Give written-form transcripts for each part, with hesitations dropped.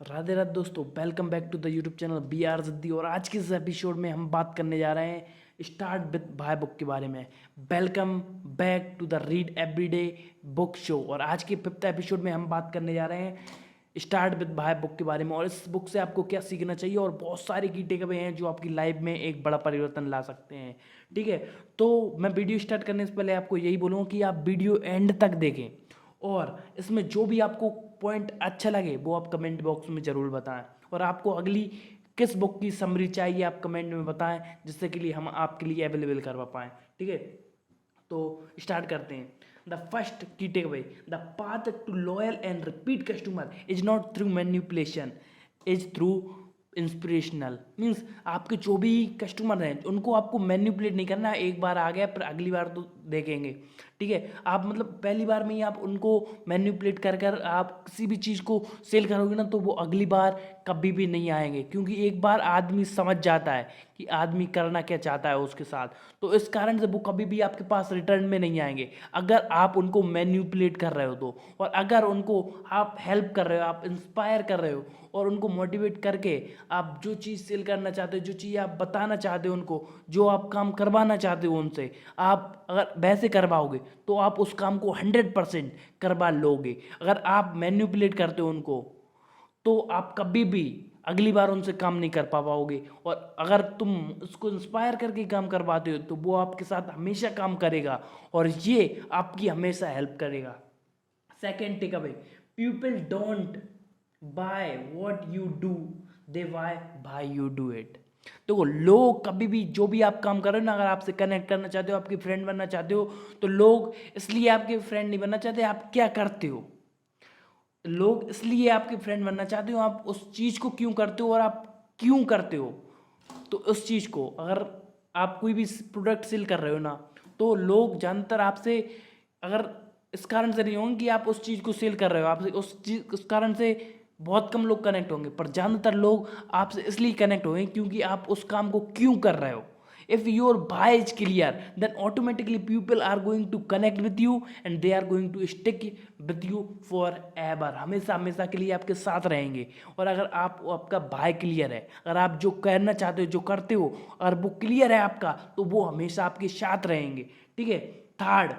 राधे राधे दोस्तों, welcome back to the YouTube channel B R Jaddi. और आज के इस एपिसोड में हम बात करने जा रहे हैं स्टार्ट विद भाई बुक के बारे में। Welcome back to the read everyday book show. और आज के फिफ्थ एपिसोड में हम बात करने जा रहे हैं स्टार्ट विद भाई बुक के बारे में, और इस बुक से आपको क्या सीखना चाहिए और बहुत सारे की टेकअवे हैं जो आपकी लाइफ में एक बड़ा परिवर्तन ला सकते हैं। ठीक है, तो मैं वीडियो स्टार्ट करने से पहले आपको यही बोलूँगा कि आप वीडियो एंड तक देखें, और इसमें जो भी आपको पॉइंट अच्छा लगे वो आप कमेंट बॉक्स में ज़रूर बताएं। और आपको अगली किस बुक की समरी चाहिए आप कमेंट में बताएं, जिससे के लिए हम आपके लिए अवेलेबल करवा पाएँ। ठीक है, तो स्टार्ट करते हैं। The first key takeaway, the path to loyal and repeat customer is not through manipulation, is through inspirational. Means आपके जो भी कस्टमर हैं उनको आपको मैन्युपुलेट नहीं करना है। एक बार आ गया पर अगली बार तो देखेंगे। ठीक है, आप मतलब पहली बार में ही आप उनको मैन्युपुलेट कर कर आप किसी भी चीज़ को सेल करोगे ना, तो वो अगली बार कभी भी नहीं आएंगे, क्योंकि एक बार आदमी समझ जाता है कि आदमी करना क्या चाहता है उसके साथ। तो इस कारण से वो कभी भी आपके पास रिटर्न में नहीं आएंगे अगर आप उनको मैन्युपुलेट कर रहे हो तो। और अगर उनको आप हेल्प कर रहे हो, आप इंस्पायर कर रहे हो और उनको मोटिवेट करके आप जो चीज़ सेल करना चाहते हो, जो चीज़ आप बताना चाहते हो उनको, जो आप काम करवाना चाहते हो उनसे, आप अगर वैसे करवाओगे तो आप उस काम को 100% करवा लोगे। अगर आप मैन्युपुलेट करते हो उनको तो आप कभी भी अगली बार उनसे काम नहीं कर पाओगे। और अगर तुम उसको इंस्पायर करके काम करवाते हो तो वो आपके साथ हमेशा काम करेगा और ये आपकी हमेशा हेल्प करेगा। Second takeaway, people don't buy what you do, they buy you do it. देखो, लोग कभी भी जो भी आप काम कर रहे हो ना, अगर आपसे कनेक्ट करना चाहते हो, आपकी फ्रेंड बनना चाहते हो, तो लोग इसलिए आपके फ्रेंड नहीं बनना चाहते आप क्या करते हो। लोग इसलिए आपके फ्रेंड बनना चाहते हो आप उस चीज़ को क्यों करते हो और आप क्यों करते हो। तो उस चीज़ को अगर आप कोई भी प्रोडक्ट सेल कर रहे हो ना, तो लोग ज़्यादातर आपसे अगर इस कारण से नहीं होंगे कि आप उस चीज़ को सेल कर रहे हो, आपसे उस कारण से बहुत कम लोग कनेक्ट होंगे, पर ज़्यादातर लोग आपसे इसलिए कनेक्ट होंगे क्योंकि आप उस काम को क्यों कर रहे हो। If your why is clear, then automatically people are going to connect with you and they are going to stick with you forever। हमेशा हमेशा के लिए आपके साथ रहेंगे। और अगर आपका why क्लियर है, अगर आप जो करना चाहते हो, जो करते हो, अगर वो क्लियर है आपका, तो वो हमेशा आपके साथ रहेंगे। ठीक है, third,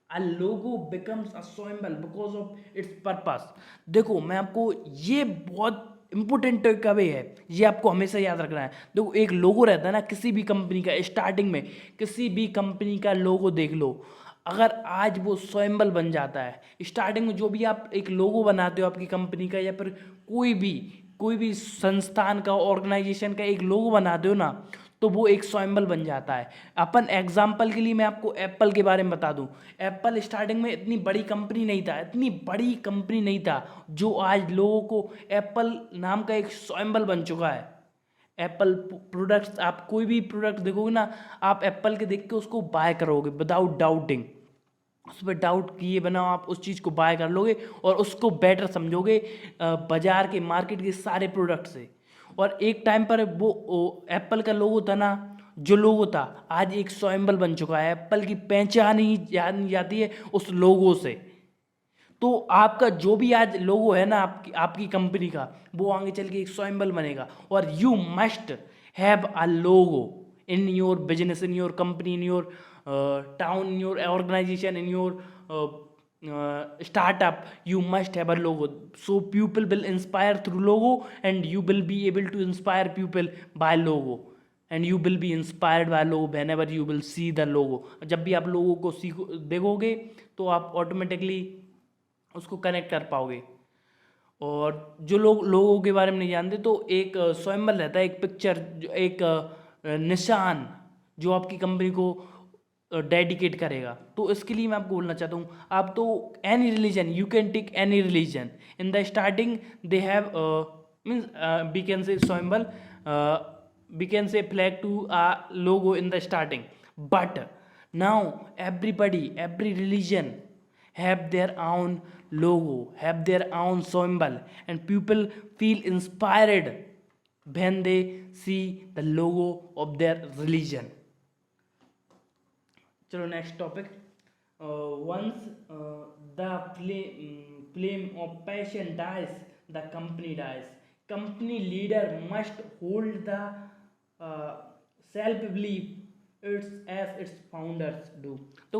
a logo becomes a symbol because of its purpose। देखो, मैं आपको ये बहुत इंपॉर्टेंट टेकअवे है, ये आपको हमेशा याद रखना है। देखो, एक लोगो रहता है ना किसी भी कंपनी का, स्टार्टिंग में किसी भी कंपनी का लोगो देख लो, अगर आज वो सिंबल बन जाता है, स्टार्टिंग में जो भी आप एक लोगो बनाते हो आपकी कंपनी का या फिर कोई भी संस्थान का, ऑर्गेनाइजेशन का एक लोगो बनाते हो ना, तो वो एक सिंबल बन जाता है। अपन एग्जाम्पल के लिए मैं आपको एप्पल के बारे में बता दूं। एप्पल स्टार्टिंग में इतनी बड़ी कंपनी नहीं था, इतनी बड़ी कंपनी नहीं था जो आज लोगों को एप्पल नाम का एक सिंबल बन चुका है। एप्पल प्रोडक्ट्स, आप कोई भी प्रोडक्ट देखोगे ना, आप एप्पल के देख के उसको बाय करोगे विदाउट डाउटिंग। उस पर डाउट किए बिना आप उस चीज़ को बाय कर लोगे और उसको बेटर समझोगे बाजार के, मार्केट के सारे प्रोडक्ट से। और एक टाइम पर वो एप्पल का लोगो था ना, जो लोगो था, आज एक सिंबल बन चुका है। एप्पल की पहचान ही जानी जाती है उस लोगो से। तो आपका जो भी आज लोगो है ना आपकी आपकी कंपनी का, वो आगे चल के एक सिंबल बनेगा। और you must have a logo in your business, in your company, in your town, in your organisation, in your startup. You must have a logo, so people will inspire through logo and you will be able to inspire people by logo, and you will be inspired by logo whenever you will see the logo। जब भी आप लोगों को देखोगे तो आप automatically उसको connect कर पाओगे। और जो लोग लोगों के बारे में नहीं जानते, तो एक सिंबल रहता है, एक पिक्चर, एक निशान जो आपकी कंपनी को डेडिकेट करेगा। तो इसके लिए मैं आपको बोलना चाहता हूँ, आप तो any religion, you can take any religion in the starting, they have means we can say symbol, we can say flag to a logo in the starting, but now every religion have their own logo, have their own symbol, and people feel inspired when they see the logo of their religion। चलो next topic. Once the flame of passion dies, the company dies. Company leader must hold the self belief as its founders do. तो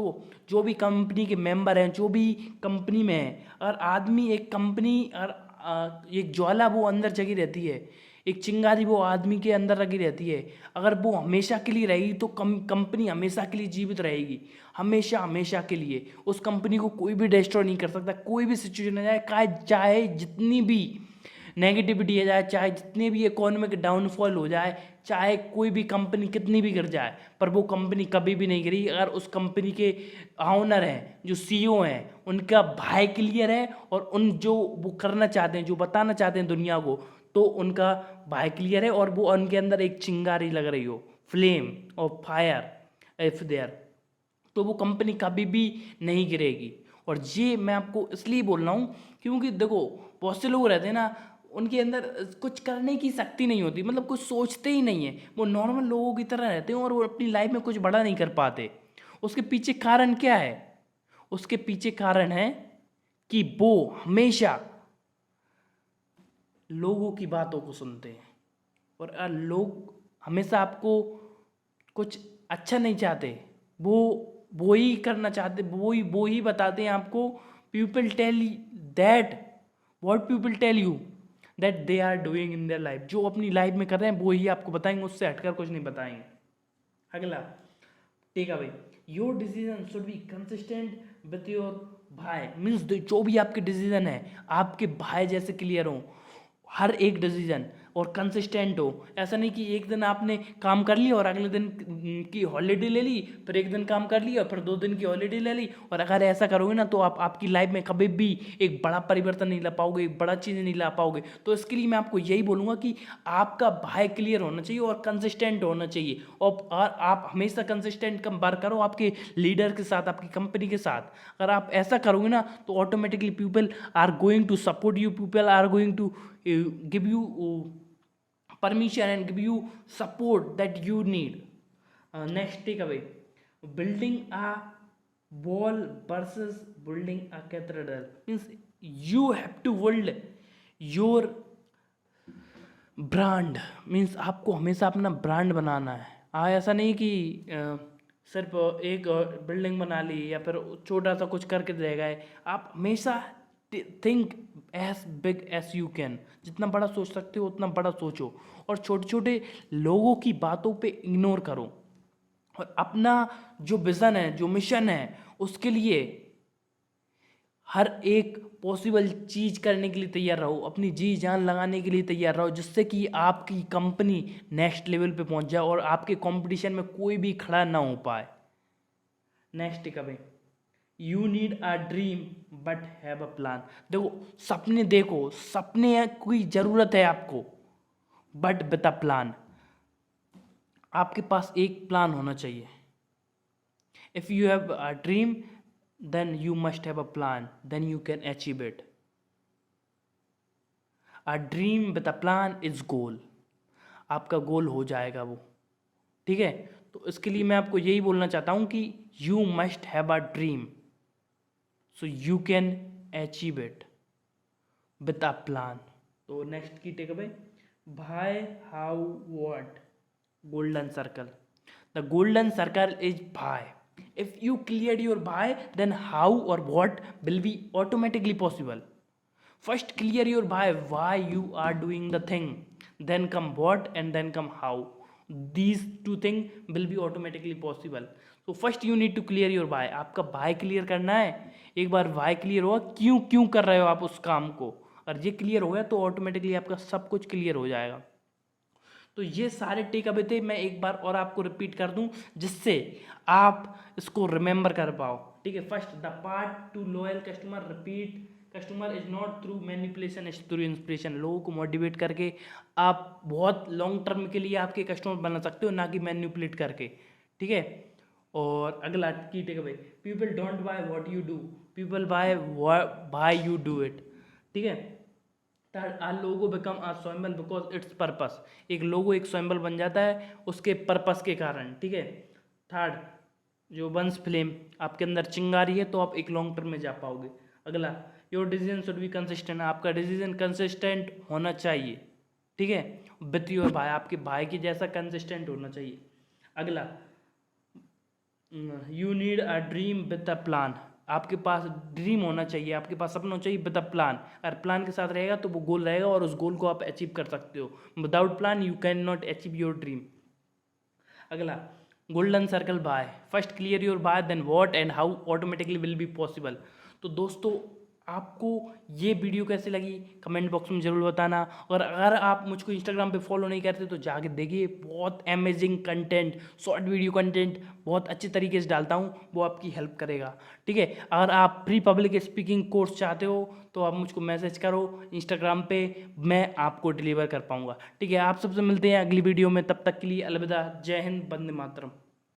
जो भी company के member हैं, जो भी company में है, अगर आदमी एक कंपनी और एक ज्वाला वो अंदर जगी रहती है, एक चिंगारी वो आदमी के अंदर लगी रहती है, अगर वो हमेशा के लिए रहेगी तो कंपनी हमेशा के लिए जीवित रहेगी, हमेशा हमेशा के लिए। उस कंपनी को कोई भी डिस्ट्रॉय नहीं कर सकता। कोई भी सिचुएशन आ जाए, चाहे जितनी भी नेगेटिविटी आ जाए, चाहे जितने भी इकोनॉमिक डाउनफॉल हो जाए, चाहे कोई भी कंपनी कितनी भी गिर जाए, पर वो कंपनी कभी भी नहीं गिरी अगर उस कंपनी के ऑनर हैं, जो सीईओ हैं, उनका भाई क्लियर है और उन जो वो करना चाहते हैं, जो बताना चाहते हैं दुनिया को, तो उनका भाई क्लियर है और वो उनके अंदर एक चिंगारी लग रही हो, फ्लेम और फायर इफ देयर, तो वो कंपनी कभी भी नहीं गिरेगी। और ये मैं आपको इसलिए बोल रहा हूँ क्योंकि देखो, बहुत से लोग रहते हैं ना, उनके अंदर कुछ करने की शक्ति नहीं होती, मतलब कुछ सोचते ही नहीं है, वो नॉर्मल लोगों की तरह रहते हैं और वो अपनी लाइफ में कुछ बड़ा नहीं कर पाते। उसके पीछे कारण क्या है? उसके पीछे कारण है कि वो हमेशा लोगों की बातों को सुनते हैं और लोग हमेशा आपको कुछ अच्छा नहीं चाहते, वो ही करना चाहते, वो ही बताते हैं आपको। People tell that what people tell you that they are doing in their life, जो अपनी लाइफ में कर रहे हैं वो ही आपको बताएंगे, उससे हटकर कुछ नहीं बताएंगे। अगला takeaway, your decision should be consistent with your भाई। मीन्स जो भी आपके डिसीजन है आपके भाई जैसे क्लियर हो, हर एक डिसीजन, और कंसिस्टेंट हो। ऐसा नहीं कि एक दिन आपने काम कर लिया और अगले दिन की हॉलीडे ले ली, फिर एक दिन काम कर लिया फिर 2 दिन की हॉलीडे ले ली। और अगर ऐसा करोगे ना तो आप आपकी लाइफ में कभी भी एक बड़ा परिवर्तन नहीं ला पाओगे, एक बड़ा चीज़ नहीं ला पाओगे। तो इसके लिए मैं आपको यही बोलूँगा कि आपका भाई क्लियर होना चाहिए और कंसिस्टेंट होना चाहिए, और आप हमेशा कंसिस्टेंट वर्क करो आपके लीडर के साथ, आपकी कंपनी के साथ। अगर आप ऐसा करोगे ना तो automatically people are going to support you, people are going to give you permission and give you support that you need. Next takeaway, building a wall versus building a cathedral. Means you have to build your brand. Means आपको हमेशा अपना brand बनाना है। ऐसा नहीं कि सिर्फ एक building बना ली या फिर छोटा सा कुछ करके रह गए। आप हमेशा think as big as you can, जितना बड़ा सोच सकते हो उतना बड़ा सोचो, और छोटे छोटे लोगों की बातों पे इग्नोर करो, और अपना जो विज़न है, जो मिशन है, उसके लिए हर एक पॉसिबल चीज़ करने के लिए तैयार रहो, अपनी जी जान लगाने के लिए तैयार रहो, जिससे कि आपकी कंपनी नेक्स्ट लेवल पे पहुंच जाए और आपके कंपटीशन में कोई भी खड़ा ना हो पाए। Next takeaway, you need a dream but have a plan. देखो सपने की ज़रूरत है आपको, बट विद अ प्लान। आपके पास एक प्लान होना चाहिए। If you have a dream then you must have a plan, then you can achieve it. A dream with a plan is goal. आपका गोल हो जाएगा वो, ठीक है। तो इसके लिए मैं आपको यही बोलना चाहता हूँ कि you must have a dream so you can achieve it with a plan. तो नेक्स्ट की टेक अवे, भाई how what golden circle. The golden circle is भाई। If you cleared your why, then how or what will be automatically possible. First clear your why you are doing the thing, then come what, and then come how. These two things will be automatically possible. So first you need to clear your why. आपका why clear करना है। एक बार why clear हुआ, क्यों कर रहे हो आप उस काम को, और ये clear हो गया तो ऑटोमेटिकली आपका सब कुछ clear हो जाएगा। तो ये सारे टेक अवे थे, मैं एक बार और आपको रिपीट कर दूं जिससे आप इसको रिमेंबर कर पाओ, ठीक है। First, the part two loyal customer, repeat customer is not through manipulation, is through inspiration. लोगों को मोटिवेट करके आप बहुत लॉन्ग टर्म के लिए आपके कस्टमर बना सकते हो, ना कि मैनिपुलेट करके, ठीक है। और अगला key takeaway, people don't buy what you do, people buy you do it, ठीक है। Third, a logo become a symbol because it's purpose. एक लोगो एक सिंबल बन जाता है उसके पर्पस के कारण, ठीक है। थर्ड, जो वंस फ्लेम आपके अंदर चिंगारी है तो आप एक लॉन्ग टर्म में जा पाओगे। अगला, your decision should be consistent, आपका डिसीजन कंसिस्टेंट होना चाहिए, ठीक है, विथ योर भाई, आपके भाई के जैसा कंसिस्टेंट होना चाहिए। अगला, you need a dream with a plan, आपके पास ड्रीम होना चाहिए, आपके पास सपना होना चाहिए विद अ प्लान। अगर प्लान के साथ रहेगा तो वो गोल रहेगा और उस गोल को आप अचीव कर सकते हो। Without plan you can not achieve your dream. अगला, golden circle by, first clear your by then what and how automatically will be possible. तो दोस्तों आपको ये वीडियो कैसी लगी कमेंट बॉक्स में ज़रूर बताना, और अगर आप मुझको इंस्टाग्राम पे फॉलो नहीं करते तो जाके देखिए, बहुत amazing content, short video content बहुत अच्छे तरीके से डालता हूँ, वो आपकी हेल्प करेगा, ठीक है। अगर आप प्री पब्लिक स्पीकिंग कोर्स चाहते हो तो आप मुझको मैसेज करो इंस्टाग्राम पे, मैं आपको डिलीवर कर पाऊँगा, ठीक है। आप सबसे मिलते हैं अगली वीडियो में, तब तक के लिए अलविदा, जय हिंद, वंदे मातरम।